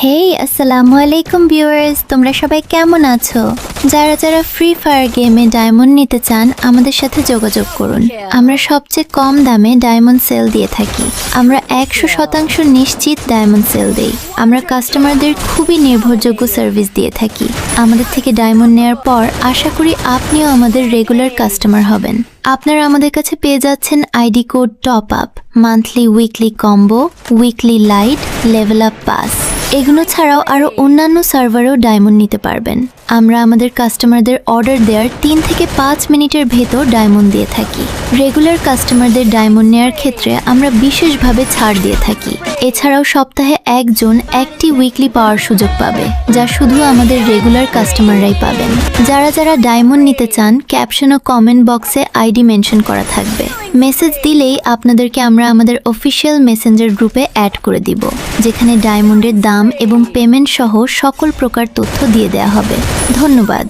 হেই আসসালামু আলাইকুম ভিউয়ার্স, তোমরা সবাই কেমন আছো? যারা যারা ফ্রি ফায়ার গেমে ডায়মন্ড নিতে চান আমাদের সাথে যোগাযোগ করুন। আমরা সবচেয়ে কম দামে ডায়মন্ড সেল দিয়ে থাকি। আমরা 100% নিশ্চিত ডায়মন্ড সেল দেই। আমরা কাস্টমারদের খুবই নির্ভরযোগ্য সার্ভিস দিয়ে থাকি। আমাদের থেকে ডায়মন্ড নেওয়ার পর আশা করি আপনিও আমাদের রেগুলার কাস্টমার হবেন। আপনারা আমাদের কাছে পেয়ে যাচ্ছেন ID code top up, monthly weekly combo, weekly light, level up pass. এগুলো ছাড়াও আরও অন্যান্য সার্ভারেও ডায়মন্ড নিতে পারবেন। আমরা আমাদের কাস্টমারদের অর্ডার দেওয়ার 3 থেকে 5 মিনিটের ভেতর ডায়মন্ড দিয়ে থাকি। রেগুলার কাস্টমারদের ডায়মন্ড নেওয়ার ক্ষেত্রে আমরা বিশেষভাবে ছাড় দিয়ে থাকি। এছাড়াও সপ্তাহে একজন একটি উইকলি পাওয়ার সুযোগ পাবে, যা শুধু আমাদের রেগুলার কাস্টমাররাই পাবেন। যারা যারা ডায়মন্ড নিতে চান ক্যাপশন ও কমেন্ট বক্সে আইডি মেনশন করা থাকবে। মেসেজ দিলেই আপনাদেরকে আমরা আমাদের অফিসিয়াল মেসেঞ্জার গ্রুপে অ্যাড করে দিব, যেখানে ডায়মন্ডের দাম এবং পেমেন্ট সহ সকল প্রকার তথ্য দিয়ে দেওয়া হবে। ধন্যবাদ।